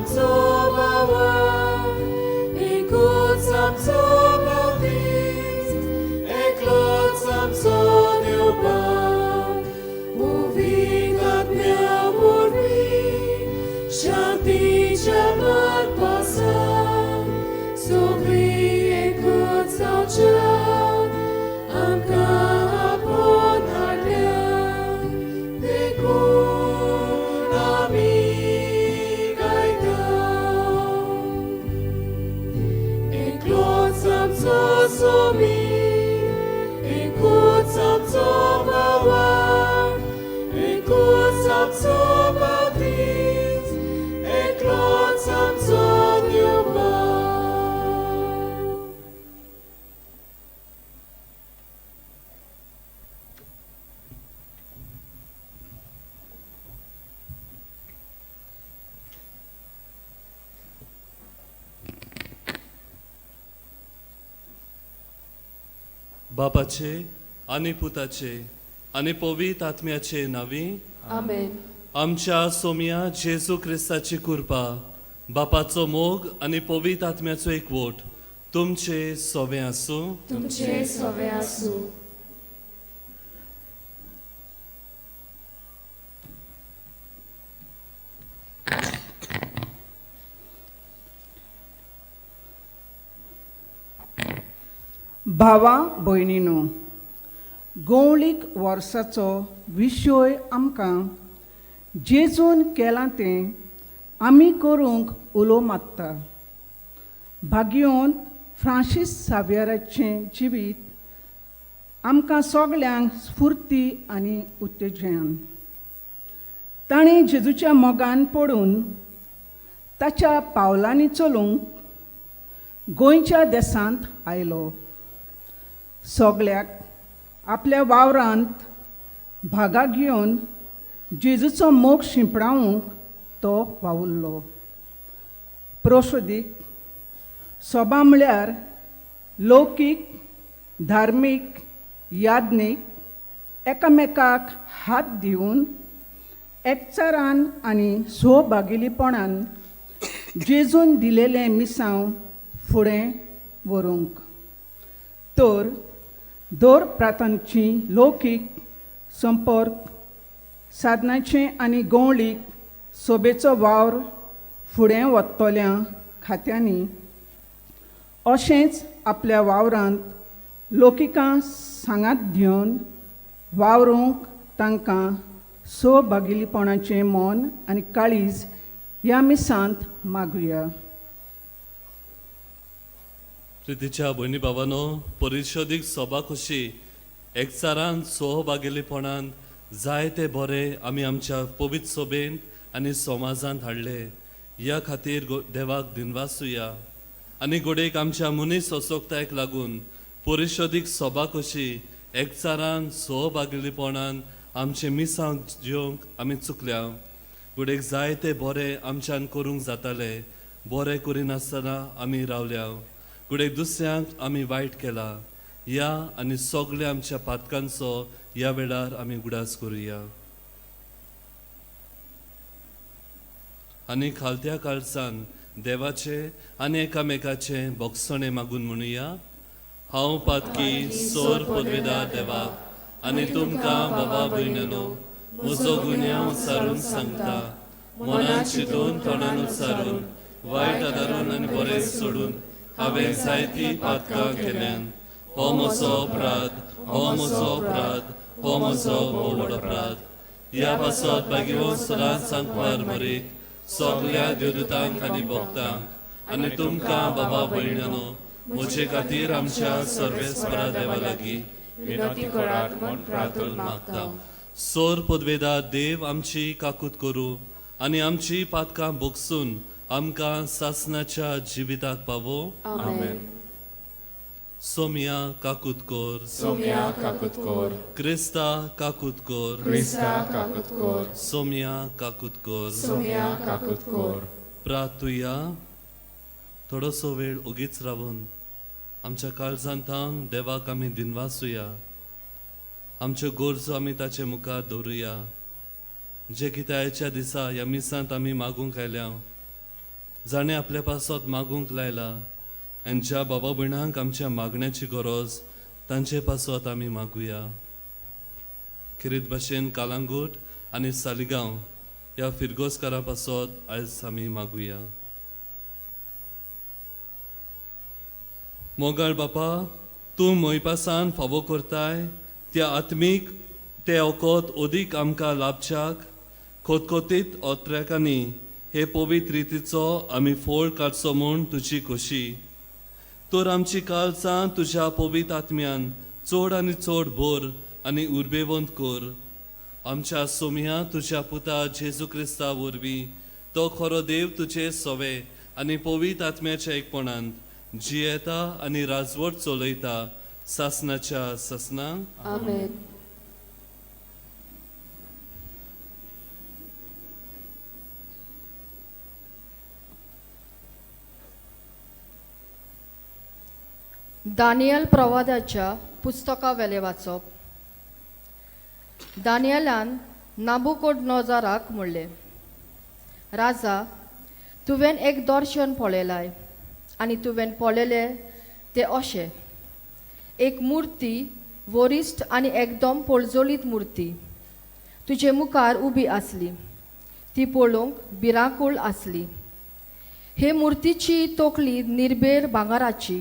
आमचो बाबा, एकूच आमचो बावतीस, एकलोच आमचो देवबा, मोवीक आत्म्या वरवीं शांतीच्या मार्पासान सगळीं एकूच जावच्याक आमकां आपोवन हाडल्या, देखून आमी गायता. एकलोच आमचो स्वामी, एकूच आमचो बाबा, एकूच आमचो बावतीस, एकलोच आमचो देवबा. बापाचे आनी पुताचे आनी पवित्र आत्म्याचे नावी आमेन. आमच्या सोम्या जेजू क्रिस्ताची कृपा, बापाचो मोग आनी पवित्र आत्म्याचो एकवट तुमचे सोवे आसूं. तुमचे सवे आसूं. भावा भयणीनो, गवळीक वर्साचो विशय आमकां जेजून केलां तें आमी करूंक उलो मागता. भाग्योन फ्रांसीस सावेराचें जिवीत आमकां सगळ्यांक स्फूर्ती आनी उत्तेजन. ताणें जेजूच्या मोगान पडून ताच्या पावलांनी चलूंक गोंयच्या देसांत आयलो. सगळ्याक आपल्या वावरांत भागाक घेवन जेजूचो मोग शिंपडावंक तो वावुरलो. प्रोसोदीक सभा म्हळ्यार लौकीक, धार्मीक, याज्ञीक एकामेकाक हात दिवन एकचारान आनी सोभागिलीपणान जेजून दिलेलें मिसांव फुडें व्हरूंक. तर दर प्रांतांची लौकीक संपर्क साधनाचें आनी गवळीक सोबेचो वावर फुडें वतल्या खात्यांनी अशेंच आपल्या वावरांत लौकिकां सांगात घेवन वावरूंक तांकां सोभागिलीपणाचें मन आनी काळीज ह्या मिसांत मागुया. प्रितीच्या भयणी भावानो, परिशोदीक सभा कशी एकचारान सहभागिलीपणान जायते बरे आमी आमच्या पवित्र सभेन आनी समाजांत हाडले. ह्या खातीर देवाक दिनवासुया. आनी गोडेक आमच्या मनीस सोसोकतायक लागून परिशोदीक सभा कशी एकचारान सहभागिलीपणान आमचे मिसांव जेवंक आमी चुकल्या. गोडेक जायते बरे आमच्यान करूंक जाताले, बरें करिनासतना आमी रावल्या. गुडेक दुसऱ्यांक आमी वायट केला. या आनी सगळ्या आमच्या पातकांचो ह्या वेळार आमी उडास करुया. आनी खालत्या काळजान देवाचे आनी एकामेकाचे बोगसणे मागून म्हणुया. हांव पातकी सोर पदवेदार देवाक आनी तुमकां बाबा भयणीनो म्हजो गुन्यांव उचारून सांगता. मनान चिंतून तोंडान उचारून वायट आदारून आनी बरें सोडून हांवें जायती पातकां केल्यान. हो म्हजो अपराध, हो म्हजो अपराध, हो म्हजो व्हड अपराध. ह्या पासत भाग्यवान सदांच सांगपार मरीक सगळ्या देवदूतांक आनी भक्तांक आनी तुमकां बाबा भयणीनो म्हजे खातीर आमच्या सर्वेस्परा देवा लागीं विनंती करात म्हूण प्रार्थना मागता. सोर पदवेदार देव आमची काकूत करूं आनी आमची पातकां बोगसून आमकां सासणाच्या जिविताक पावो. आमेन. सोम्या काकूत कोर, सोम्या काकूत कोर, क्रिस्ता काकूत कोर, क्रिस्ता काकूत कोर, सोम्या काकूत कोर. सोम्या काकूत कोर. प्रार्थुया. थोडोसो वेळ ओगीच रावून आमच्या काळजांतान देवाक आमी दिनवासुया. आमच्यो गरजो आमी ताचे मुखार दवरुया. जे कितें आयच्या दिसा ह्या मिसांत आमी मागूंक आयल्या जाणें आपल्या पासत मागूंक लायला आनी ज्या बाबा भयणांक आमच्या मागण्याची गरज तांचे पासत आमी मागुया. किरीत भाशेन कालांगूट आनी सालिगांव ह्या फिरगोसकारां पासत आयज आमी मागुया. मोगाळ बापा, तूं मोयपासान फावो करताय त्या आत्मीक ते ओकोत ओदीक आमकां लाभच्याक खोतखोतीत ओत्र्याकांनी हे पवित्र रितीचो आमी फोळ काडचो म्हूण तुजी खोशी. तर आमची काळजां तुज्या पवित्र आत्म्यान चड आनी चड भर आनी उर्बेवंत कर. आमच्या सोम्या तुज्या पुता जेजू क्रिस्ता वरवीं तो खरो देव तुजे सोवे आनी पवित्र आत्म्याच्या एकपणांत जियेता आनी राजवट चलयता सासनाच्या सासनांक. आमेन. दानियल प्रवादाच्या पुस्तका वेले वाचप. दानियलान नाबुकोडनोजाराक म्हणलें, राजा, तुवें एक दर्शन पळयलाय आनी तुवें पळयलें तें अशें. एक मुर्ती वरिश्ट आनी एकदम पळजोळीत मुर्ती तुजे मुखार उबी आसली. ती पळोवंक भिरांकूळ आसली. हे मुर्तीची तोकली निर्बेर भांगाराची,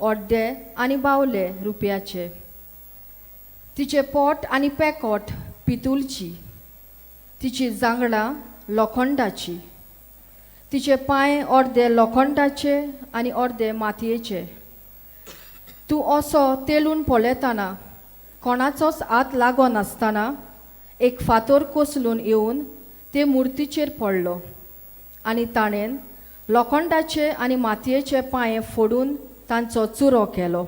ओड्डे आनी बावले रुपयाचे. तिचे पोट आनी पेकोट पितूलची. तिची जांगळां लोखंडाची. तिचे पांय अर्दे लोखंडाचे आनी अर्दे मातयेचे. तूं असो तेलून पळयतना कोणाचोच हात लागो नासतना एक फातर कोसलून येवन ते मुर्तीचेर पडलो आनी ताणें लोखंडाचे आनी मातयेचे पांय फोडून तांचो चुरो केलो.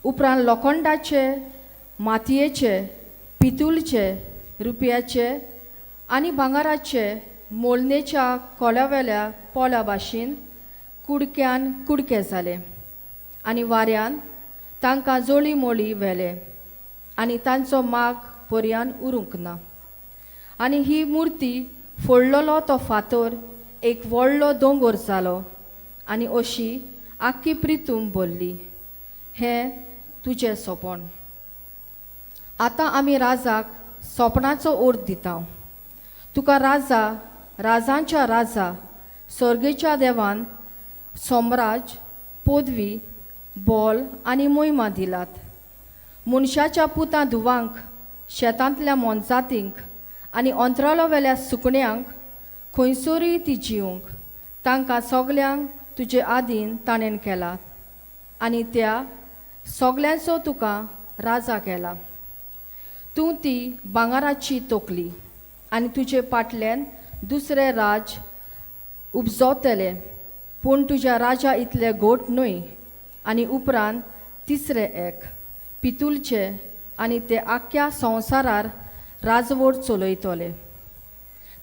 उपरांत लोखंडाचे, मातयेचे, पितूलचे, रुपयाचे आनी भांगाराचे मोलनेच्या कोल्यावेल्या पोला भाशेन कुडक्यान कुडके जाले आनी वाऱ्यान तांकां जोळी मोळी व्हेले आनी तांचो माग पर्यान उरूंक ना. आनी ही मुर्ती फोडलोलो तो फातर एक व्हडलो दोंगर जालो आनी अशी आख्खी प्रितूम भरली. हें तुजें सोपण. आतां आमी राजाक सोपणाचो अर्थ दिता. तुका राजा, राजांच्या राजा, सर्गेच्या देवान सोमराज, पदवी, बोल आनी मोहिमा दिलात. मनशाच्या पुतां धुवांक, शेतांतल्या मोनजातींक आनी अंतराळावेल्या सुकण्यांक खंयसरूय ती जिवंक, तांकां सगल्यांक तुजे आदीन ताणें केला आनी त्या सगल्यांचो तुका राजा केला. तूं ती भांगाराची तोकली आनी तुजे फाटल्यान दुसरे राज उपजवतले, पूण तुज्या राजा इतले गोट न्हय. आनी उपरांत तिसरे एक पितूलचे आनी ते आख्ख्या संवसारार राजवट चलयतले.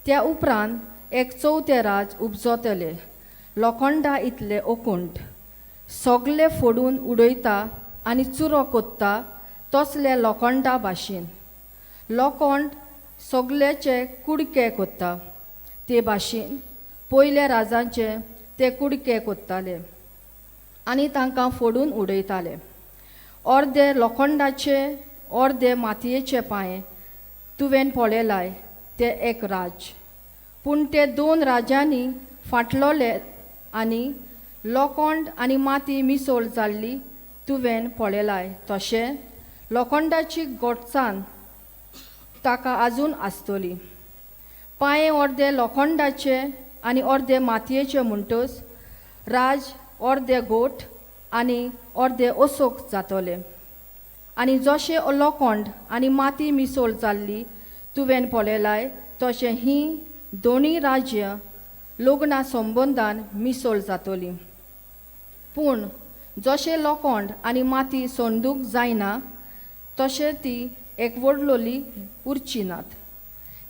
त्या उपरांत एक चवथे राज उपजतले, लोखंडा इतले ओकुंठ, सगळे फोडून उडयता आनी चुरो कोत्ता तसले लोखंडा भाशेन. लोखंड सगळेचे कुडके कोत्ता ते भाशेन पयले राजांचे ते कुडके कोत्ताले आनी तांकां फोडून उडयताले. अर्दे लोखंडाचे, अर्दे मातयेचे पांय तुवें पळयलाय ते एक राज. पूण ते दोन राजांनी फाटलोले आनी लोखंड आनी माती मिसळ जाल्ली तुवें पळयलाय तशें लोखंडाची गोटसाण ताका आजून आसतली. पांय अर्दे लोखंडाचे आनी अर्दे मातयेचे म्हणटच राज अर्दे गोठ आनी अर्दे ओसोक जातले. आनी जशें लोखंड आनी माती मिसळ जाल्ली तुवें पळयलाय तशें ही दोनी राज्य लग्ना संबंदान मिसळ जातली. पूण जशें लोखंड आनी माती सोंदूक जायना तशें ती एकवडलोली उरची नात.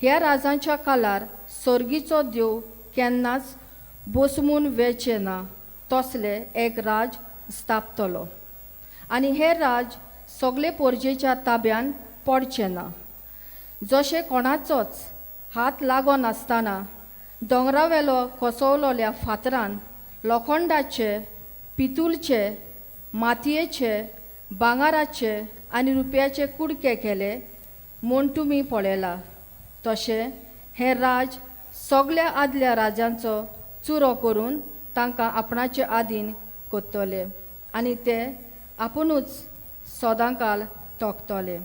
ह्या राजांच्या काळार सर्गीचो देव केन्नाच बसमून वेचे ना तसले एक राज स्थापतलो आनी हे राज सगळे पोरजेच्या ताब्यान पडचे ना. जशें कोणाचोच हात लागो नासतना दोंगरावेलो कोसवलोल्या फातरान लोखंडाचे, पितूलचे, मातयेचे, भांगाराचे आनी रुपयाचे कुडके केले म्हूण तुमी पळयला. तशें हे राज सगळ्या आदल्या राजांचो चुरो करून तांकां आपणाचे आदीन कोत्तले आनी ते आपुणूच सदांकाल तोखतले.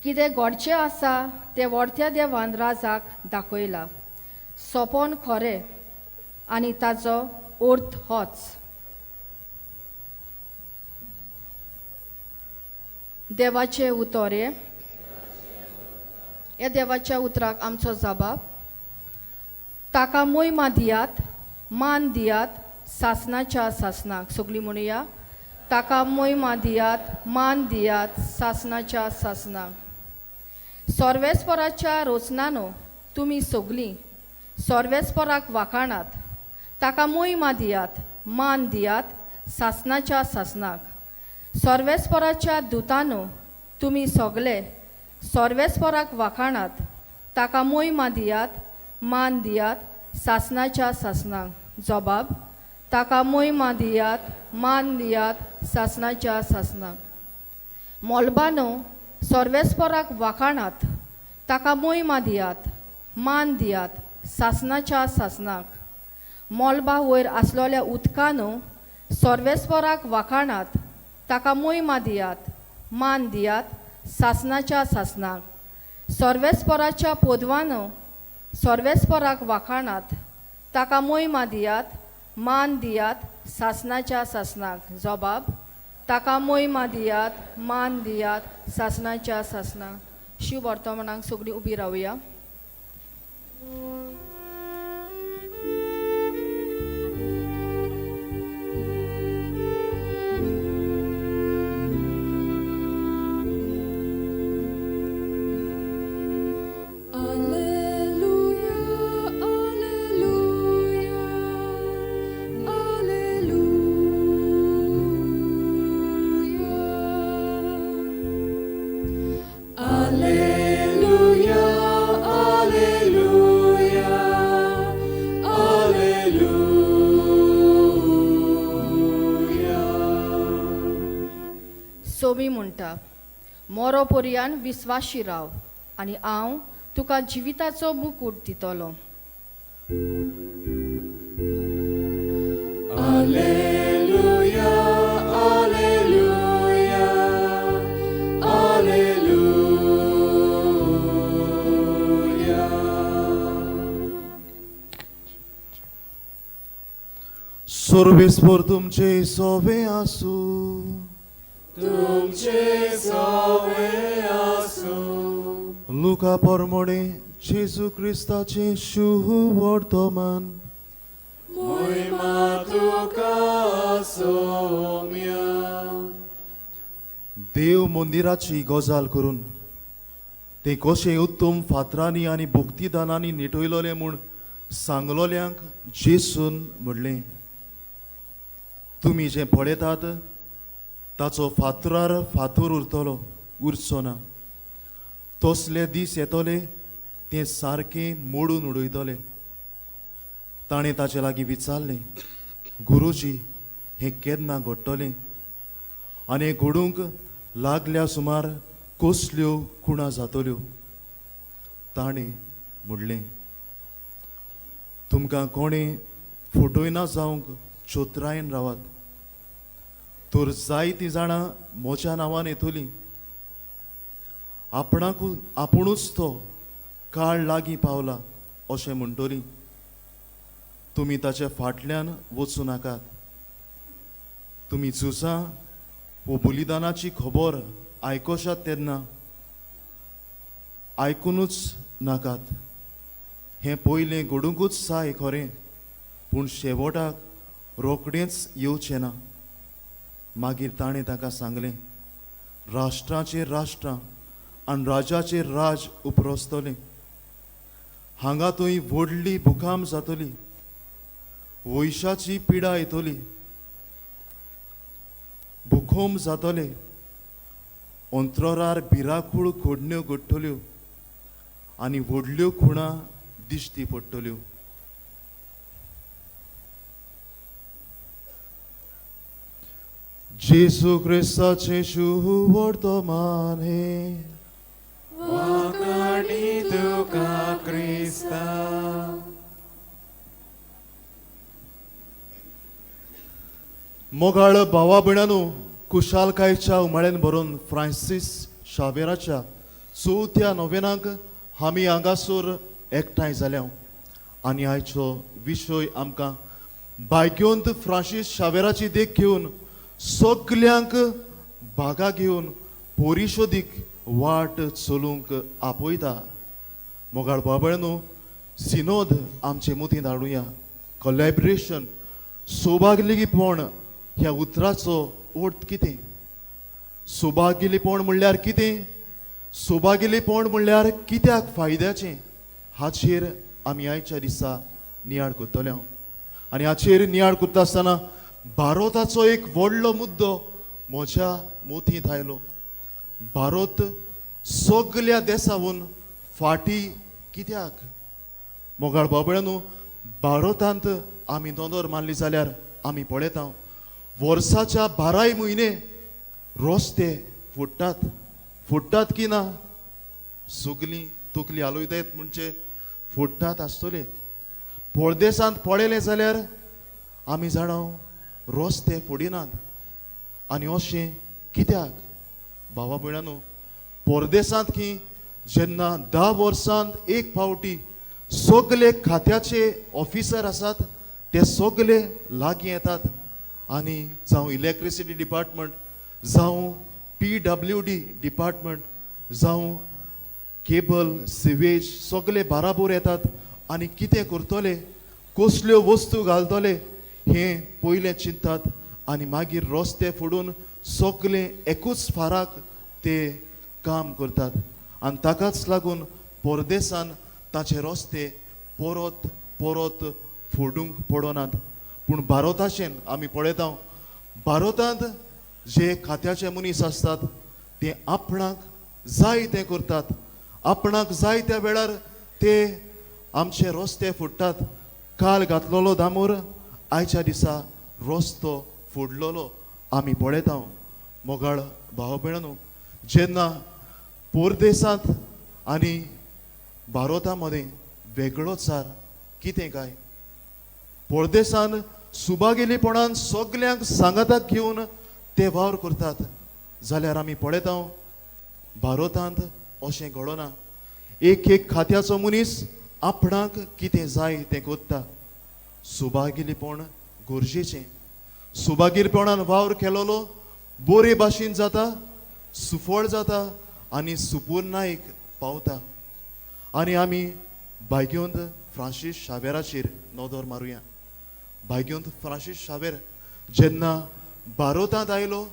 कितें घडचें आसा तें व्हडत्या देवान राजाक दाखयला. सोपोन खरें आनी ताचो अर्थ होच. देवाचे उतोरे. ह्या देवाच्या उतराक आमचो जबाब. ताका मोहिमा दियात, मान दियात, सासनाच्या सासनाक. सगळीं म्हणुया, ताका मोहिमा दियात, मान दियात, सासनाच्या सासनाक. सर्वेस्पराच्या रोचनानो तुमी सगळीं सर्वेस्पराक वाखाणात. ताका मोहिमा दियात, मान दियात, सासनाच्या सासनाक. सर्वेस्पराच्या दुतानो तुमी सगळे सर्वेस्पराक वाखाणात. ताका मोहिमा दियात, मान दियात, सासनाच्या सासनाक. जबाब. ताका मोहिमा दियात, मान दियात, सासनाच्या सासनाक. मोलबानो सर्वेस्पराक वाखाणात. ताका मोहिमा दियात, मान दियात, सासनाच्या सासनाक. मोलबा वयर आसलोल्या उदकानो सर्वेस्पराक वाखाणात. ताका मोहिमा दियात, मान दियात, सासनाच्या सासनाक. सर्वेस्पराच्या पोदवानो सर्वेस्पराक वाखाणात. ताका मोहिमा दियात, मान दियात, सासनाच्या सासनाक. जबाब. ताका मोहिमा दियात, मान दियात, सासनाच्या सासनाक. शिव वर्तमानाक सगळीं उबी रावया. सोमी म्हणटा, मोरो पर्यान विस्वाशी राव आनी हांव तुका जिविताचो मुकूट दितलो. Alleluia, Alleluia, Alleluia. सर्वेस्पर तुमचे सोवे आसू. तुमचे सवे आसू. लुका परमोणे जेजू क्रिस्ताचे शुभ वर्तमान. मोहिमा तुका सोम्या. देव मंदिराची गजाल करून ते कशे उत्तम फातरांनी आनी भक्तिदानांनी निटयलोले म्हूण सांगलोल्यांक जेसून म्हणलें, तुमी जें पळयतात ताचो फातरार फातर उरचो ना. तसले दीस येतले ते सारकें मोडून उडयतले. ताणें ताचे लागीं विचारलें, गुरुजी हें केन्ना घडटलें आनी हें घडूंक लागल्या सुमार कसल्यो खुणा जातल्यो. ताणें म्हणलें, तुमकां कोणें फटयना जावंक चोत्रायन रावात. तर जायतीं जाणां म्हज्या नांवान येतलीं. आपुणूच तो काळ लागीं पावला अशें म्हणटलीं. तुमी ताच्या फाटल्यान वचूं नाकात. तुमी झुजां वो बलिदानाची खबर आयकोशात तेन्ना आयकुनूच नाकात. हें पयलें घडूंकूच जाय खरें, पूण शेवटाक रोखडेंच येवचें ना. मागीर ताणें ताका सांगलें, राष्ट्राचेर राष्ट्रां आनी राजाचेर राज उप्रोसतलें. हांगा थंय व्हडली भुकाम जातली. वैशाची पिडा येतली. भुकोम जातले. अंतरार भिरांकूळ घडण्यो घडटल्यो आनी व्हडल्यो खुणा दिश्टी पडटल्यो. जेसू क्रिस्ताचे शुभ वर्तमान हे वाकाणी तुका क्रिस्ता. मोगाळ भावा भयणांनो, कुशालकायेच्या उमाळ्यान भरून फ्रांसीस शावेराच्या 4थ्या नोवेनाक आमी हांगासर एकठांय जाल्या आनी आयचो विशय आमकां भाग्योंत फ्रांसीस शावेराची देख घेवन सगल्यांक भागा घेवन परिशोदीक वाट चलूंक आपयता. मोगाळ भावा भयणांनो, सिनोद आमचे मतीं धाडुया. कोलॅबरेशन, सौभाग्यलीपण ह्या उतराचो अर्थ कितें? सौभाग्यलीपण म्हणल्यार कितें? सौभाग्यलीपण म्हणल्यार कित्याक फायद्याचें हाचेर आमी आयच्या दिसा नियाळ करतले. आनी हाचेर नियाळ करता आसतना भारताचो एक व्हडलो मुद्दो म्हज्या मतींत आयलो. भारत सगल्या देशावन फाटी कित्याक? मोगाळ भावा भयणांनो, भारतांत आमी दोंदर मारली जाल्यार आमी पळयता वर्साच्या 12 म्हयने रस्ते फुट्टात की ना? सगलीं तकली हालयतात म्हणजे फुट्टात आसतले. परदेसांत पळयलें जाल्यार आमी जाणां रस्ते फोडिनात. आनी अशें कित्याक? भावा भयणांनो, परदेसांत की जेन्ना 10 वर्सांत एक फावटी सगले खात्याचे ऑफिसर आसात ते सगले लागीं येतात आनी जावं इलेक्ट्रिसिटी डिपार्टमेंट, जावं PWD डिपार्टमेंट, जावं केबल, सिवेज सगळे बाराबोर येतात आनी कितें करतले, कसल्यो वस्तू घालतले हें पयलें चिंतात आनी मागीर रस्ते फोडून सगळे एकूच फाराक ते काम करतात. आनी ताकाच लागून परदेसान ताचे रस्ते परत परत फोडूंक पडनात. पूण भारताचें आमी पळयता, भारतांत जे खात्याचे मनीस आसतात ते आपणाक जाय तें करतात. आपणाक जाय त्या वेळार ते आमचे रस्ते फोडटात. काल घातलेलो दामोर आयच्या दिसा रस्तो फोडलेलो आमी पळयता. मोगाळ भावा भयणांनो, जेन्ना परदेसांत आनी भारता मदें वेगळोचार कितें काय? परदेसान सुभागिलीपणान सगल्यांक सांगाताक घेवन ते वावर करतात जाल्यार आमी पळयता भारतांत अशें घडना. एक खात्याचो मनीस आपणाक कितें जाय तें कोत्ता. सुभागिलीपण गरजेचें. सुभागिलीपणान वावर केलोलो बरे भाशेन जाता, सुफळ जाता आनी सुपूर्णायेक पावता. आनी आमी भाग्योंत फ्रांसीस शावेराचेर नदर मारुया. भाग्योंत फ्रांसीस शावेर जेन्ना भारतांत आयलो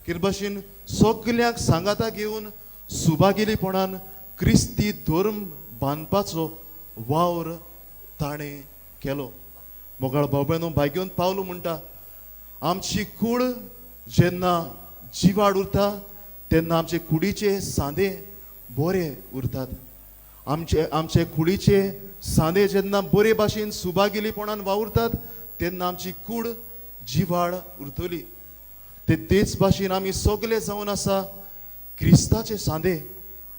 कितें भाशेन सगल्यांक सांगाता घेवन सुभागिलीपणान क्रिस्ती धर्म बांदपाचो वावर ताणें केलो. मोगाळ भावा भयणांनो, भाग्योंत पावलो म्हणटा आमची कूड जेन्ना जिवाड उरता तेन्ना आमचे कुडीचे सांदे बरे उरतात. आमचे कुडीचे सांदे जेन्ना बरे भाशेन सुभागिलीपणान वावुरतात तेन्ना आमची कूड जिवाड उरतली. तेच भाशेन आमी सगळे जावन आसा क्रिस्ताचे सांदे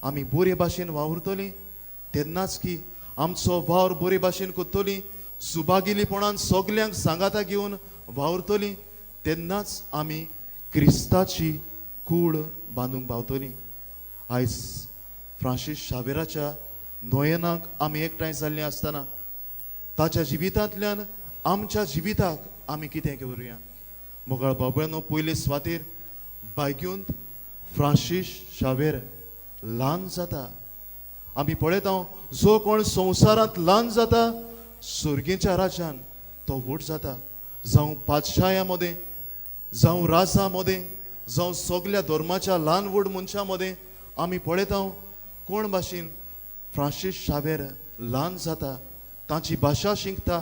आमी बरे भाशेन वावुरतली तेन्नाच की आमचो वावर बरे भाशेन करतली, सुभागिलीपणान सगल्यांक सांगाता घेवन वावुरतली तेन्नाच आमी क्रिस्ताची कूड बांदूंक पावतली. आयज फ्रांसीस शावेराच्या नोयनाक आमी एकठांय जाल्लीं आसतना ताच्या जिवितांतल्यान आमच्या जिविताक आमी कितें करुया? मोगाळ भावा भयणांनो, पयले सुवातेर भाग्योंत फ्रांसीस शावेर ल्हान जाता. आमी पळयता जो कोण संवसारांत ल्हान जाता सुर्गेच्या राज्यान तो व्हड जाता. जावं पातशाया मदें, जावं राजा मदें, जावं सगल्या धर्माच्या ल्हान व्हड मनशां मदें आमी पळयता कोण भाशेन फ्रांसीस शावेर ल्हान जाता. ताची भाशा शिकता,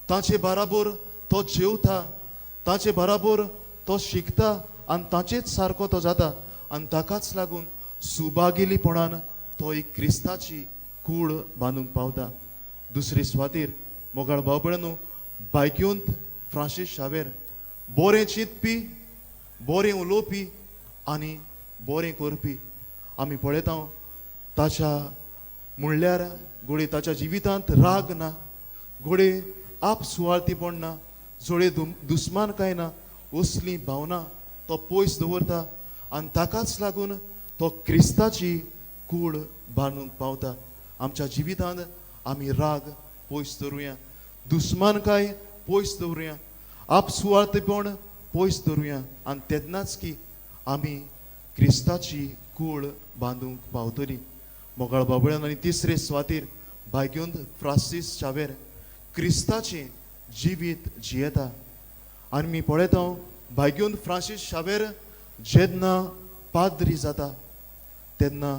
ताचे बाराबर तो जेवता, ताचे बाराबर तो शिकता आनी ताचेच सारको तो जाता. आनी ताकाच लागून सुभागिलीपणान तो एक क्रिस्ताची कूड बांदूंक पावता. दुसरी स्वातीर मोगाळ भावबळनू बायक्यूंत फ्रांसीस शावेर बोरें चिंतपी बोरें उलोवपी आनी बोरें करपी आमी पळयता ताच्या म्हणल्यार घोडे ताच्या जिवितांत राग ना घोडे आप सुवाळतीपण ना जोडे दुस्मान काय ना असली भावना तो पयस दवरता आनी ताकाच लागून तो क्रिस्ताची कूड बांदूंक पावता आमच्या जिवितांत आमी राग पयस दवरुया दुस्मानकाय पयस दवरुया आप सुवाळतीपण पयस दवरुया आनी तेन्नाच की आमी क्रिस्ताची कूड बांदूंक पावतली मोगाळ बाबळ्यान आनी तिसरे स्वातीर भाग्योंत फ्रांसीस शावेर क्रिस्ताचें जिवीत जियेता आनी मी पळयता भाग्योंत फ्रांसीस शावेर जेन्ना पाद्री जाता तेन्ना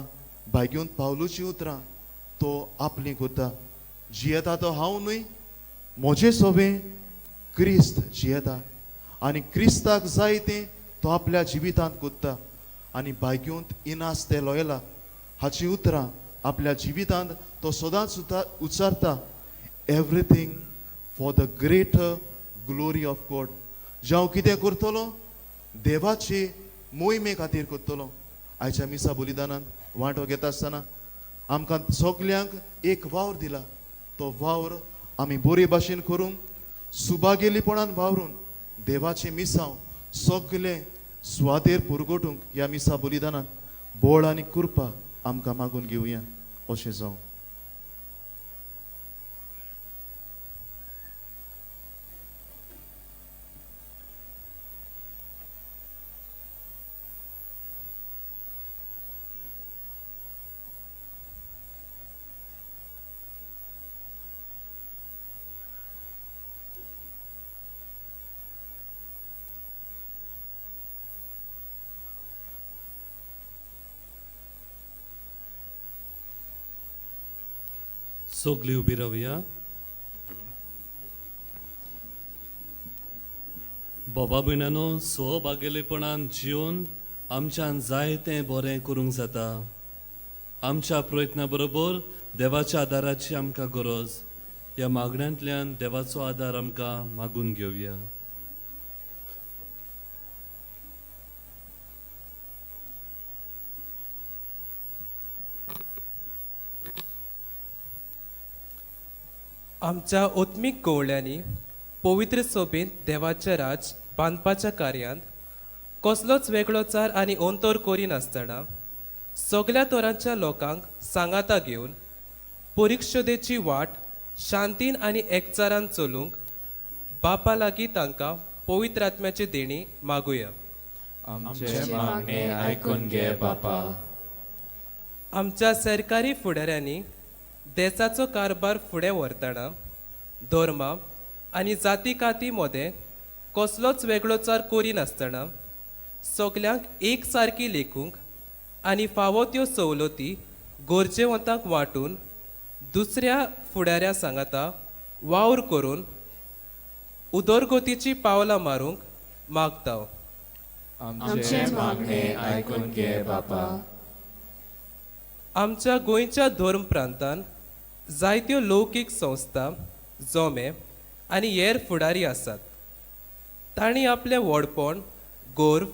भाग्योंत पावलूची उतरां तो आपली करता जियेता तो हांव न्हय म्हजें सोबें क्रिस्त जियेता आनी क्रिस्ताक जाय तें तो आपल्या जिवितांत कोत्ता आनी भाग्योंत इनास ते लोयला हाची उतरां आपल्या जिवितांत तो सदांच उच्चारता everything for the greater glory of God जावं कितें करतलो देवाचे मोहिमे खातीर करतलो आयच्या मिसा बलिदानांत वांटो घेता आसतना आमकां सगल्यांक एक वावर दिला तो वावर आमी बरे भाशेन करूंक सुभागेलीपणान वावरून देवाचे मिसांव सगळे स्वादेर पुरगोटूंक ह्या मिसा बलिदानांत बोळ आनी कृपा आमकां मागून घेवया अशें जावं सगळीं उबी रावया बाबा भयणानो स्वभागेलेपणान जिवन आमच्यान जाय तें बरें करूंक जाता आमच्या प्रयत्ना बरोबर देवाच्या आदाराची आमकां गरज ह्या मागण्यांतल्यान देवाचो आदार आमकां मागून घेवया आमच्या ओत्मीक कवळ्यांनी पवित्र सोबेन देवाचे राज बांदपाच्या कार्यांत कसलोच वेगळो चार आनी अंतर करिनासतना सगळ्या तोरांच्या लोकांक सांगाता घेवन परिक्षदेची वाट शांतीन आनी एकचारान चलूंक बापा लागीं तांकां पवित्र आत्म्याची देणी मागुया आमचे मागणे आयकून घे बापा आमच्या सरकारी फुडाऱ्यांनी देशाचो कारभार फुडें व्हरतना धर्मा आनी जाती काती मदें कसलोच वेगळो चार करिनासतना सगल्यांक एक सारकी लेखूंक आनी फावो त्यो सवलती गरजेवंतांक वांटून दुसऱ्या फुडाऱ्या सांगाता वावर करून उदरगतीची पावलां मारूंक मागता आमचे मागणे आयकून घे बापा आमच्या गोंयच्या धर्म प्रांतान जायत्यो लौकीक संस्था जोमे आनी हेर फुडारी आसात तांणी आपलें व्हडपण गौरव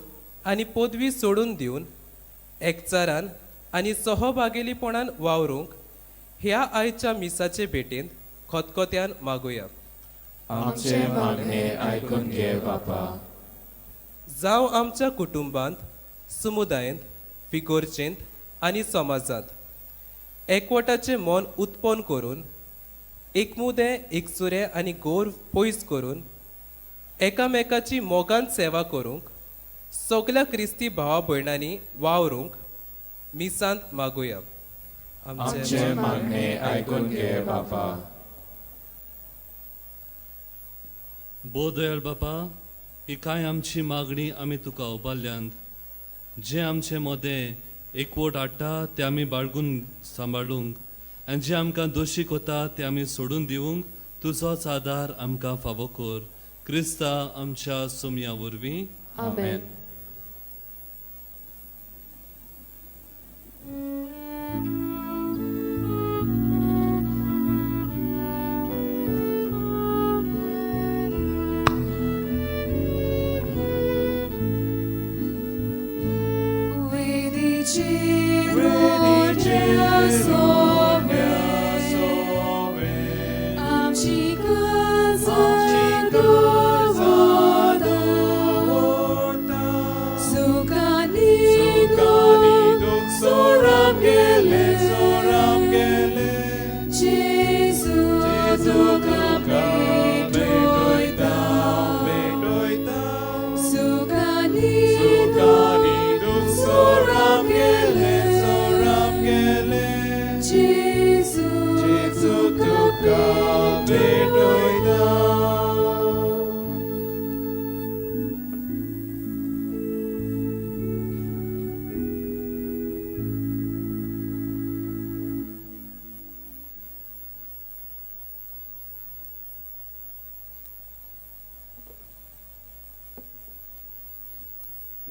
आनी पदवी सोडून दिवन एकचारान आनी सहभागिलीपणान वावरूंक ह्या आयच्या मिसाचे भेटेंत खतखत्यान मागुया आमचे मागणे आयकून घे बापा जावं आमच्या कुटुंबांत समुदायांत फिगोरचेंत आनी समाजांत एकवटाचें मन उत्पन्न करून एकमुदें एकसुरें आनी गौरव पयस करून एकामेकाची मोगान सेवा करूंक सगल्या क्रिस्ती भावा भयणांनी वावरूंक मिसांत मागुया आमचे मागणे आयकून घे बापा बोदयाळ बापा ही कांय आमची मागणी आमी तुका उबारल्यांत जे आमचे मदें एकवट हाडटा ते आमी बाळगून सांबाळूंक आनी जे आमकां दोशी कोता ते आमी सोडून दिवंक तुजोच आदार आमकां फावो कर क्रिस्ता आमच्या सोमया वरवीं आमेन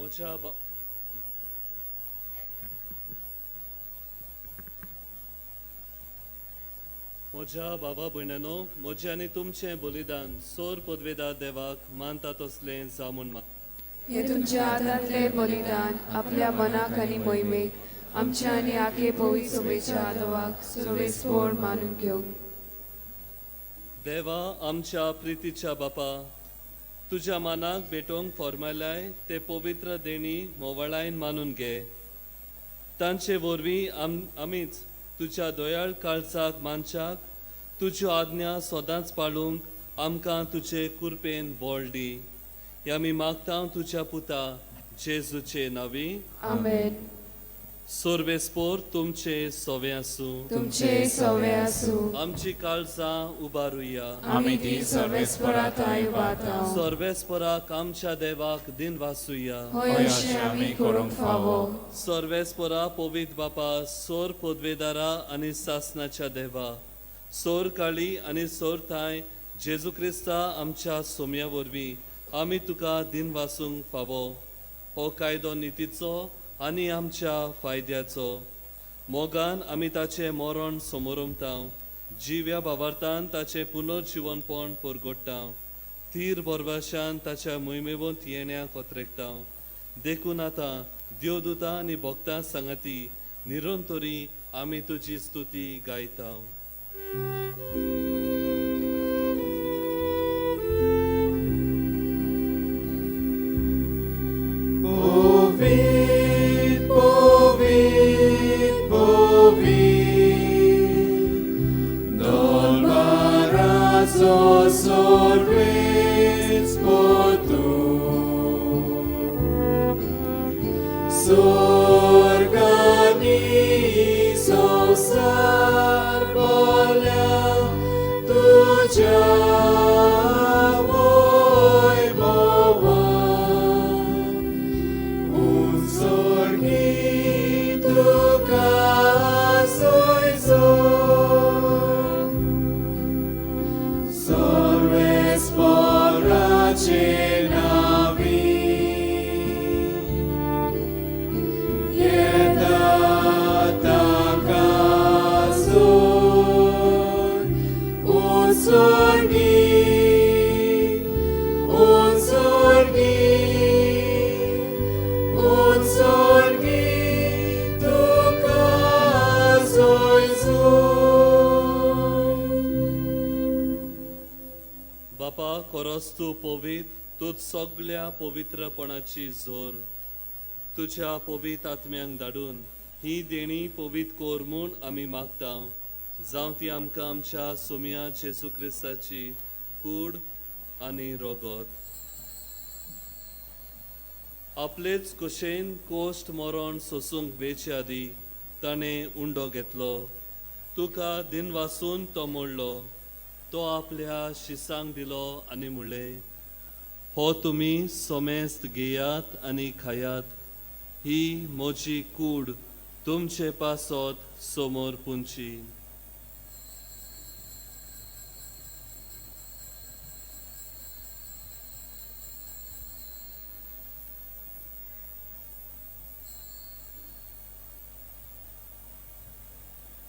म्हज्या म्हज्या बाबा भयणानो, म्हजें आनी तुमचें बलिदान सोर पदवेदार देवाक मानता तसलें जावून हे तुमच्या हातांतले बलिदान आपल्या मनाक आनी मोहिमेक आमच्या आनी आखे पवित्र सभेच्या आदवाक सर्वेस्पोर मानून घेवंक. देवा आमच्या प्रितीच्या बापा, तुज्या मानाक भेटोवंक फॉर्मायलाय ते पवित्र देणी मोवाळायन मानून घे. तांचे वरवीं आमीच तुज्या दोयाळ काळजाक मानशाक तुज्यो आज्ञा सदांच पाळूंक आमकां तुजे कुरपेन बोळ दी. हे आमी मागता तुज्या पुता जेजूचे नांवी. आमेन. सोर्वेस्पोर तुमचे सोवे आसूं. तुमचे सवे आसूं. आमची काळजां उबारुया. आमी ती सर्वेस्पराताय वाताव. सर्वेस्पराक आमच्या देवाक दिन वासुया. होय अशें आमी करूंक फावो. सर्वेस्परा पवित्र बापा, सोर पदवेदारा आनी सासनाच्या देवा, सोर काळी आनी सोर थाय जेजू क्रिस्ता आमच्या सोम्या वरवीं आमी तुका दिन वासूंक फावो. हो कायदो नितीचो आनी आमच्या फायद्याचो. मोगान आमी ताचें मरण समोरुमतां. जिव्या भावार्थान ताचें पुनर्जीवनपण परगोडटां. थीर बरवाशान ताच्या मोहिमेवंत येण्याक कोत्रेकतां. देखून आतां देवदूतां आनी भक्तां सांगाती निरंतरी आमी तुजी स्तुती गायता. बापा, खरोच तूं पवित्र, तूं सगळ्या पवित्रपणाची जोर. तुज्या पवित्र आत्म्यांक धाडून ही देणी पवित्र कोर म्हूण आमी मागता. जावं ती आमकां आमच्या सोम्या जेजू क्रिस्ताची कूड आनी रोगत. आपलेच कुशेन कोश्ट मरण सोसूंक वेचे आदी ताणें उंडो घेतलो. तुका दिन वासून तो मोडलो. तो आपल्या शिसांक दिलो आनी म्हणलें, हो तुमी सोमेस्त घेयात आनी खायात. ही म्हजी कूड तुमचे पासत समोर पुंची.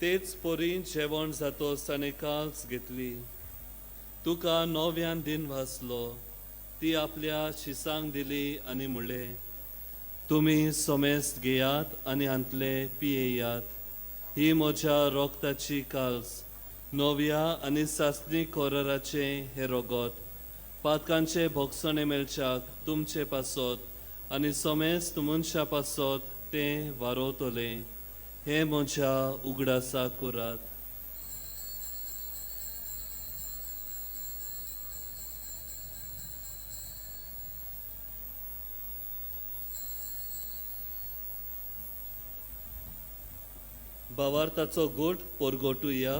तेच पोरी जेवण जातोच ताणें काल्स घेतली. तुका नव्यान दिन वाचलो. ती आपल्या शिसांक दिली आनी म्हणलें, तुमी सोमेस्त घेयात आनी हांतले पियेयात. ही म्हज्या रोगताची काल्स, नव्या आनी सासणी कोराराचे हे रोगत. पातकांचे भोगसणे मेळच्याक तुमचे पासत आनी सोमेस्त मनशा पासत तें वारोतले. हे म्हज्या उगडासा करात. भावार्थाचो गोठ परगोटुया.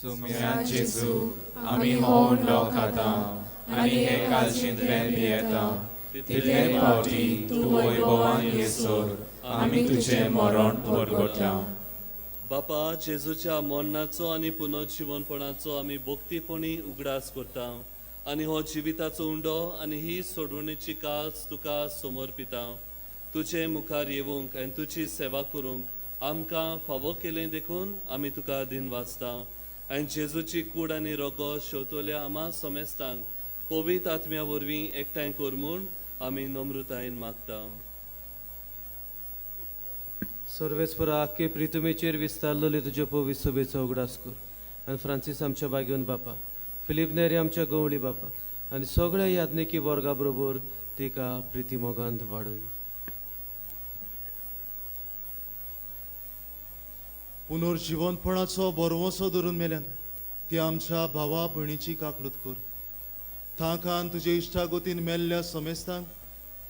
सुम्या जेजू, आमी हो उंडो खाता आनी हे कालचिंतलें पियेता. तितले फावटी तूं वैभवान येसोर आमी तुजें मरण परगोटा. बापा, जेजूच्या मरणाचो आनी पुनर्जीवनपणाचो आमी भक्तीपणी उगडास करता. आनी हो जिविताचो उंडो आनी ही सोडवणेची काल्स तुका समर्पिता. तुझे मुखार येवंक आनी तुजी सेवा करूंक आमकां फावो केलें देखून आमी तुका दिन वाचता आनी जेजूची कूड आनी रोगो शेवतोल्या आमा सोमेस्तांक पवित्र आत्म्या वरवीं एकठांय कर म्हूण आमी नम्रतायेन मागता. सर्वेस्परा आख्खे प्रितुमेचेर विस्तारलेले तुज्या पवित्र सभेचो उगडास कर आनी फ्रांसीस आमच्या बागेवन बापा, फिलीप नेरी आमच्या गवळी बापा आनी सगळ्या याज्ञिकी वर्गा बरोबर तिका प्रिती मोगांत वाडय. पुनर्जीवनपणाचो बरवसो धरून मेल्यान ती आमच्या भावा भयणीची काकलूत कर. तांकां तुजे इश्टागोतीन मेल्ल्या समेस्तांक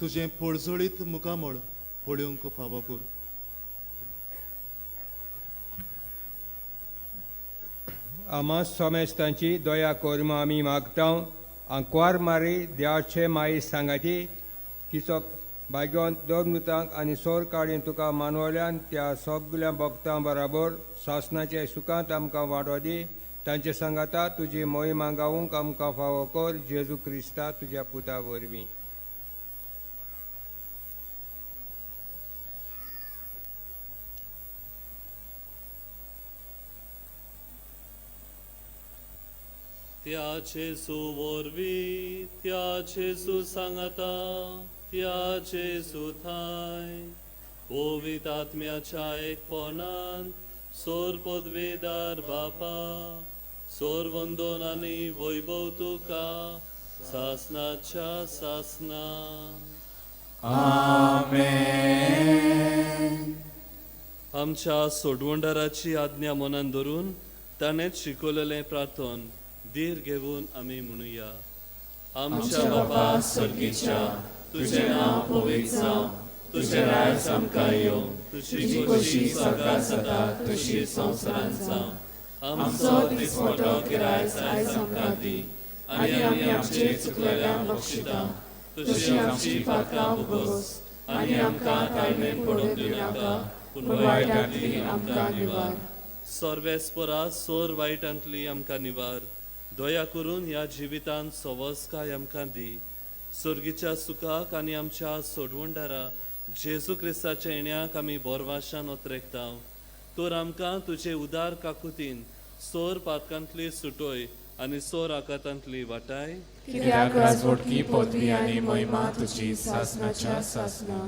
तुजें पळजळीत मुखामळ पळोवंक फावो कर. आमा सोमेस्तांची दया कर म्हूण आमी मागता. आंकवार मारी देवाचे माई सांगाती तिचो भाग्योन दोन मृतांक आनी सोर काडीन तुका मानवल्यान त्या सगळ्या भक्तां बरोबर शासनाचे सुखांत आमकां वांटो दी. तांचे सांगाता तुजी मोहिमा गावूंक आमकां फावो कर. जेजू क्रिस्ता तुज्या पुता वरवीं. त्याचे सुवरवी त्याचे सुसांगता त्याचे सुथाय पवित्र आत्म्याच्या एकपणान सोर पदवेदार बापा सोर वंदन आनी वैभव तुका सासनाच्या सासना. आमच्या सोडवंडाराची आज्ञा मनान धरून ताणेच शिकवलेलें प्रार्थन धीर घेवन आमी म्हणुया. आमच्या बापा स्वर्गीच्या तुझें नांव पवित्र जावं, तुझें राज आमकां येवं, तुजी खोशी स्वर्गांत जाता तशी संवसारांत जावं. आमचो दिसपटो गिरायक आयज आमकां दी आनी आमी आमचे चुकलेल्यांक बक्षिता. तुजी आमची पातकां भोगोस आनी आमकां ताळमेन पडूंक दिनाका पूण वायटांतली आमकां निवार. सर्वेस्परा सोर वायटांतली आमकां निवार. दया करून ह्या जिवितान सवस्काय आमकां दी. सर्गीच्या सुखाक आनी आमच्या सोडवंडारा जेजू क्रिस्ताच्या येण्याक आमी बोरवाशान ओतरेकता. तर आमकां तुजे उदार काकुतीन सोर पातकांतली सुटोय आनी सोर आकातांतली वाटाय. कित्याक राजवटकी पदवी आनी महिमा तुजी सासनाच्या सासना.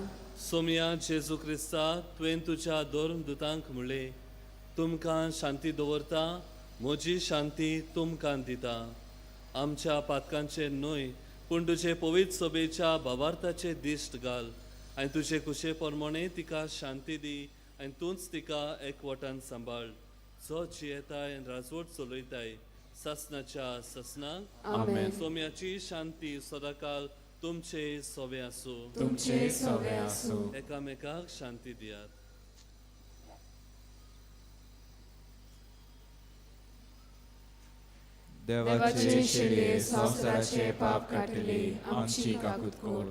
सोम्या जेजू क्रिस्ता तुवें तुज्या दोन दुतांक म्हणलें तुमकां शांती दवरता, म्हजी शांती तुमकां दिता. आमच्या पातकांचेर न्हय पूण तुजे पवित्र सभेच्या भावार्थाचे दिश्ट घाल आनी तुजे कुशे प्रमाणे तिका शांती दी आनी तूंच तिका एकवटान सांबाळ. जो जियेताय आनी राजवट चलयताय सासनाच्या सासनाक. आमेन. सोम्याची शांती सदाकाल तुमचे सोवे आसूं. तुमचे सवे आसूं. एकामेकाक शांती दियात. देवाचे शेळये संवसाराचे पाप काटले आमची काकूत कोर.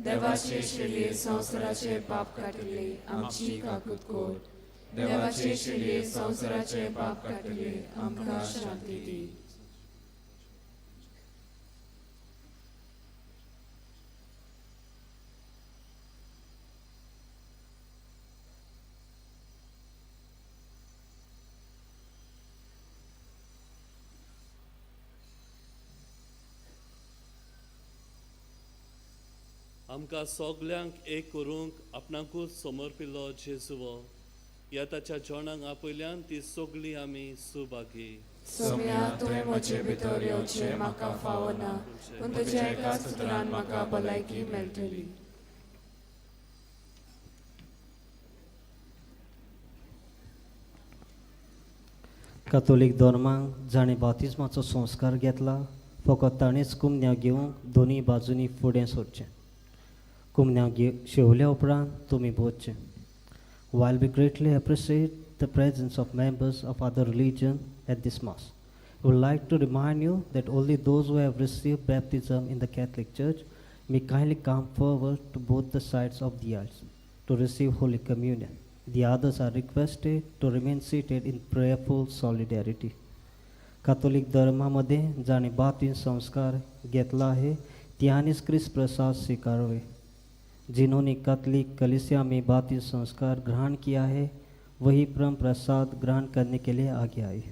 देवाचे शेळये संवसाराचे पाप काटले आमची काकूत कोर. देवाचे शेळये संवसाराचे पाप काटले आमकां शांती दी. आमकां सगल्यांक एक करूंक आपणाकूच समर्पिल्लो जेजुवो ह्या ताच्या जेवणाक आपयल्यान ती सगळीं आमी सुभागी. सोम्या तुवें म्हजे भितर येवचें म्हाका फावना पूण तुज्या एकाच उतरान म्हाका भलायकी मेळटली. कॅथोलीक धर्मांक जाणें बाप्तिस्माचो संस्कार घेतला फकत ताणेंच कुमन्या घेवंक दोनी बाजूंनी फुडें सरचें. कुमन्या शेवल्या उपरांत तुमी बोधचें. While we greatly appreciate the presence of members of other religion at this Mass, we would like to remind you that only those who have received baptism in the Catholic Church may kindly come forward to both the sides of the aisles to receive Holy Communion. The others are requested to remain seated in prayerful solidarity. Catholic धर्मामध्ये जाणे बाप्तिस्म संस्कार घेतला आहे त्यानेच ख्रिस्त प्रसाद स्वीकारावे. जिन्होंने Catholic कलीसिया में बातिल संस्कार ग्रहण किया है वही परम प्रसाद ग्रहण करने के लिए आगे आए।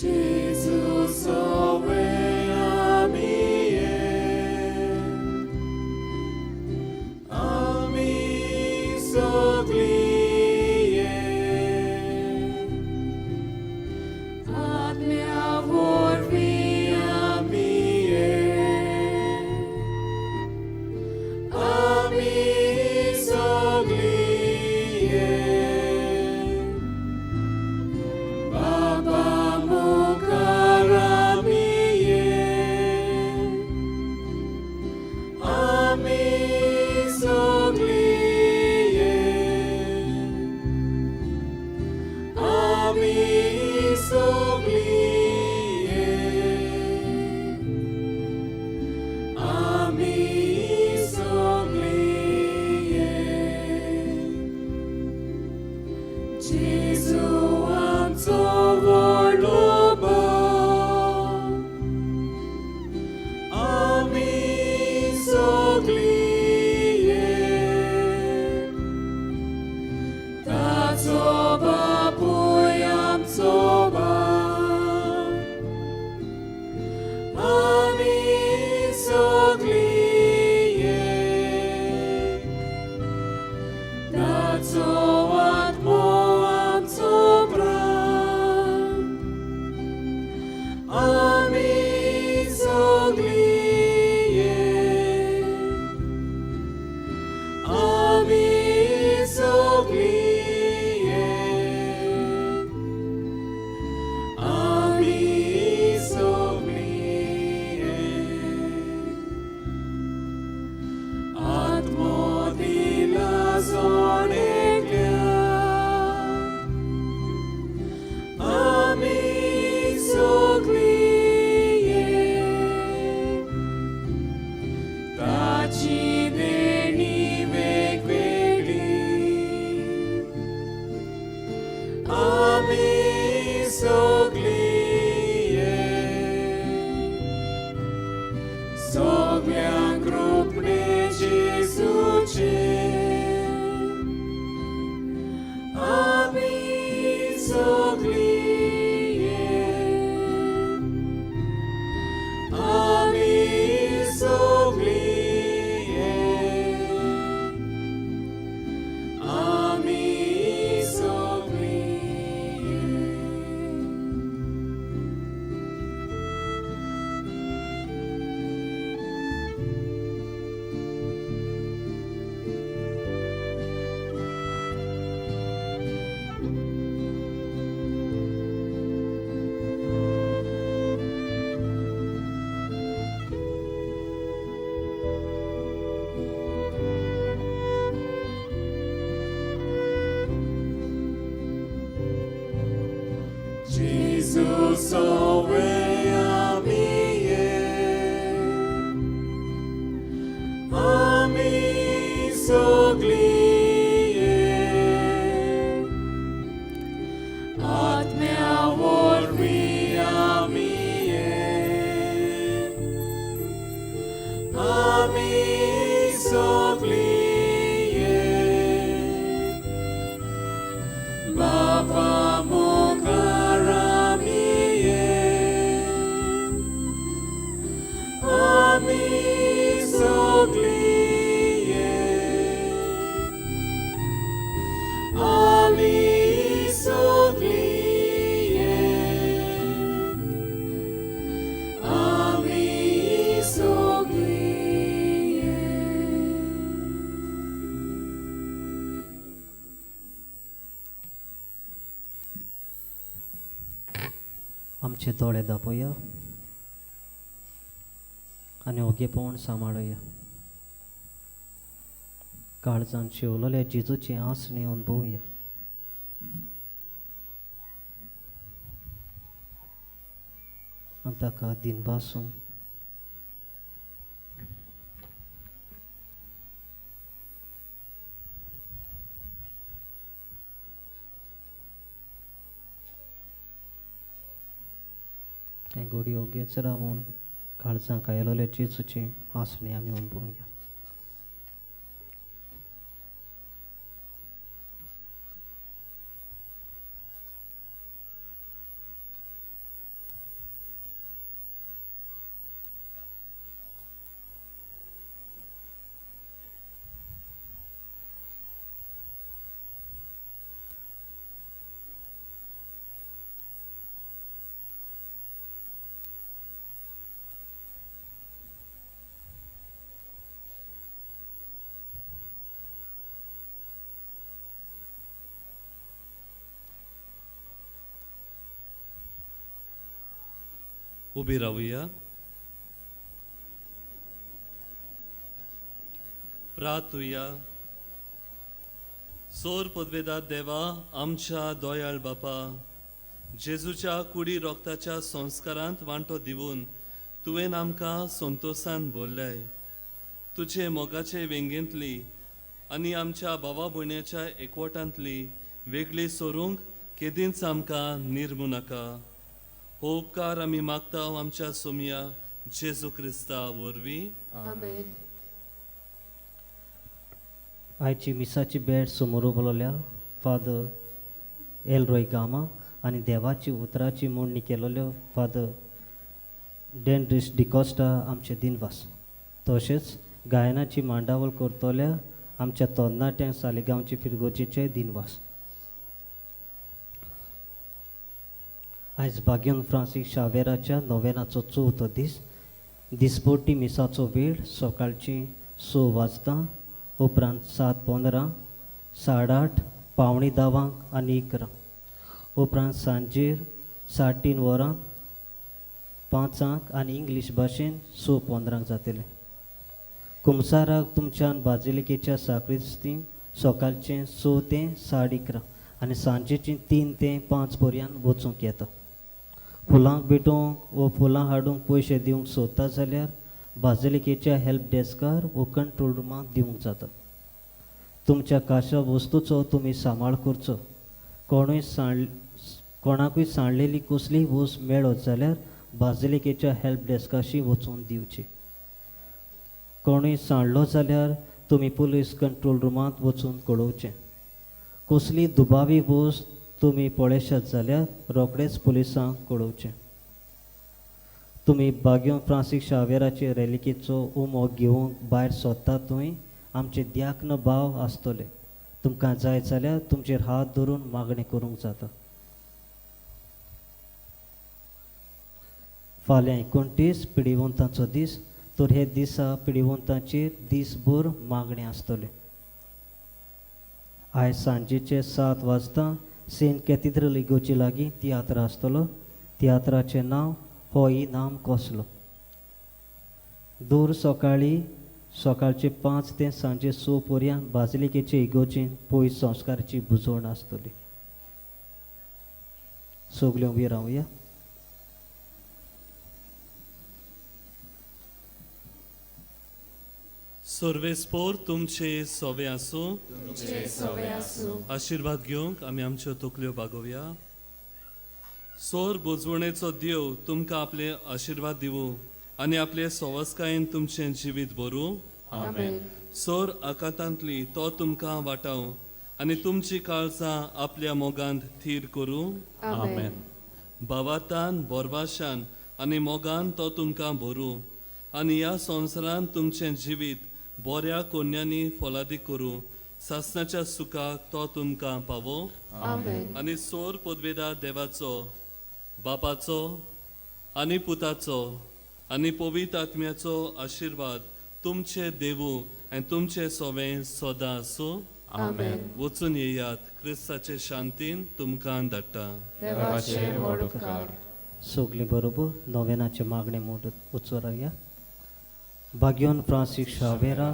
Jesus, away, Ami, Ami, so glee, Adme avor vi, Ami, Ami, so glee, Baba. Jesus, away, Ami, Ami, so glee, Atme avor vi, Ami, Ami, so glee, Baba आमचे दोळे दापया। आनी ओगेपण सांबाळुया. काळजान शिवलोल्या जेजूची आसणी अनुभवुया. आनी ताका दिनपासून हे गोडी ओगेच रावून काळजांक आयलोल्या जेजूची आसणी आमी अनुभवुया. उबी रावुया. प्रार्थुया. सोर पदवेदार देवा, आमच्या दोयाळ बापा, जेजूच्या कुडी रोगताच्या संस्कारांत वांटो दिवून तुवें आमकां संतोशान भरल्याय. तुजे मोगाचे वेंगेंतली आनी आमच्या भावा भयण्याच्या एकवटांतली वेगळी सोरूंक केदींच आमकां निर्मू नाका. हो उपकार आमी मागता आमच्या सोमया जेजू क्रिस्ता वरवीं. आमेन. आयची मिसाची भेट समोर उबलोल्या फादर एलरोय गामा आनी देवाची उतराची मोडणी केलोल्यो फादर डेंड्रिस डिकोस्टा आमचे दिनवास. तशेंच गायनाची मांडावळ करतोल्या आमच्या तरणाट्यांक सालिगांवची फिरगोजीचे दिनवास. आयज बाग्योन फ्रांसीस शावेराच्या नोवेनाचो चवथो दीस. दिसपोटी मिसाचो वेळ सकाळची 6 वाजता उपरांत 7:15, 8:30, 9:15 आनी 11 उपरांत सांजेर 3:30 वरां 5 आनी इंग्लीश भाशेन 6:15 जातले. कुमसाराक तुमच्यान बाजिलिकेच्या साक्रिस्तीन सकाळचे 6 ते 11:30 आनी सांजेची 3 ते 5 पर्यंत वचूंक येता. फुलांक भेटोवंक व फुलां हाडूंक पयशे दिवंक सोदता जाल्यार बाजिलिकेच्या हेल्प डेस्कार व कंट्रोल रुमांत दिवंक जाता. तुमच्या काशा वस्तूचो तुमी सांबाळ करचो. कोणाकूय सांडलेली कसलीय वस्त मेळत जाल्यार बाजिलिकेच्या हेल्प डेस्काशी वचून दिवची. कोणूय सांडलो जाल्यार तुमी पुलीस कंट्रोल रुमांत वचून कळोवचें. कसली दुबावी वस्त तुमी पळयशात जाल्यार रोखडेच पुलिसांक कळोवचें. तुमी बाग्योन फ्रांसीस शावेराचे रेलिकेचो उमो घेवंक भायर सोदता थंय आमचे द्याक्न भाव आसतले. तुमकां जाय जाल्यार तुमचेर हात धरून मागणी करूंक जाता. फाल्यां 29 पिडीवंतांचो दीस, तर हे दिसा पिडीवंतांचेर दिसभर मागणी आसतली. आयज सांजेचे 7 वाजता सेंट कॅथिड्रल इगोर्जे लागीं तियात्र आसतलो. तियात्राचें नांव हो इनाम कसलो. दर सकाळचे 5 ते सांजे 6 पर्यंत बाजिलिकेचे इगोर्जेन पयस संस्काराची बुजवण आसतली. सगल्यो उबी रावया. सर्वेस्पोर तुमचे सोवे आसूं. तुमचे सवे आसूं. आशिर्वाद घेवंक आमी आमच्यो तकल्यो बागोवया. सोर बुजवणेचो देव तुमकां आपले आशिर्वाद दिवूं आनी आपले सवस्कायेन तुमचें जिवीत भरूं. आमेन. सोर आकांतांतली तो तुमकां वाटाव आनी तुमची काळजां आपल्या मोगांत थीर करूं. आमेन. भावार्थान बोरवाशान आनी मोगान तो तुमकां भरूं आनी ह्या संवसारांत तुमचें जिवीत बऱ्या कोन्यांनी फलादी करूं. सासणाच्या सुखाक तो तुमकां पावो. आमेन. आनी सोर पदवेदार देवाचो, बापाचो आनी पुताचो आनी पवित्र आत्म्याचो आशिर्वाद तुमचे देवू आनी तुमचे सोवें सदां आसूं. आमेन. वचून येयात. क्रिस्ताचे शांतीन तुमकां धाडटा. देवाचे व्हड उपकार. सगलीं बरोबर नोवेनाचे मागणे मोडत उचो रावया. भाग्योन फ्रांसीस शावेरा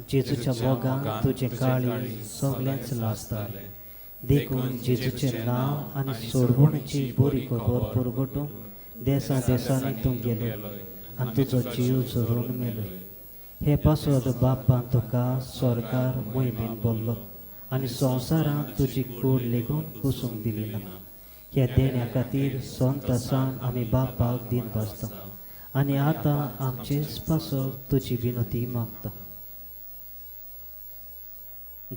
जेजूच्या मोगान तुझे काळी सगळ्यांच लाजताले देखून जेजूचे नांव आनी सोडवणेची बरी खबर पुरगटून देसा देसांनी तूं गेलो आनी तुजो जीव झरून मेलो हे पासत बापान तुका स्वर्गार मोहिमेन बोल्लो आनी संवसारांत तुजी कूड लेगून कुसूंक दिली ना हे देण्या खातीर संत आसान आमी बापाक दिन बसता आनी आतां आमचेच पासत तुजी विनोती मागता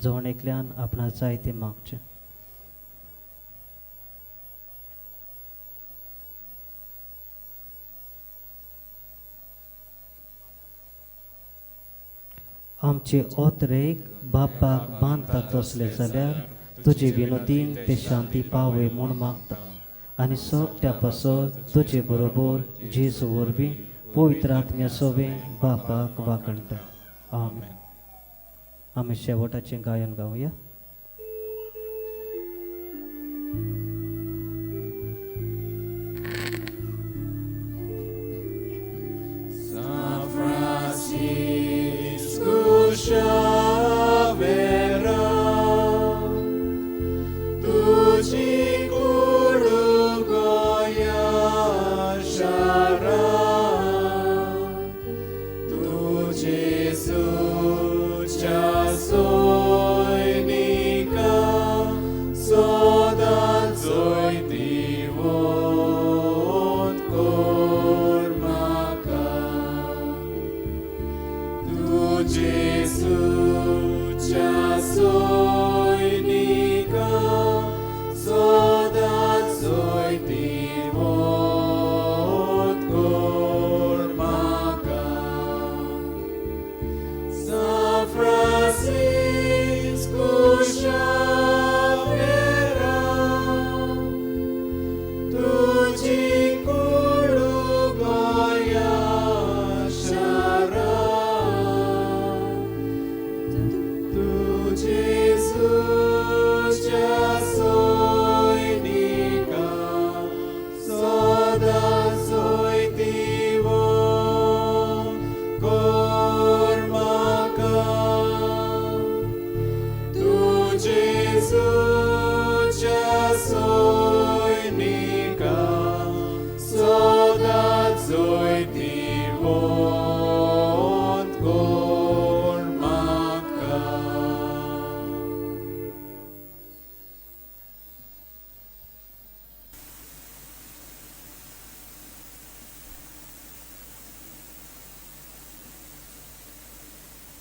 जवण एकल्यान आपणा जाय ते मागचें आमचे ओतरेक बापाक बांदतात तसले जाल्यार तुजे विनोदीन ते शांती पावे म्हूण मागता आनी सोगट्या पासत तुजे बरोबर जेजू वरवीं पवित्र आत्म्या सोबे बापाक वाकणटा आमेन. आमी शेवटाचें गायन गावया.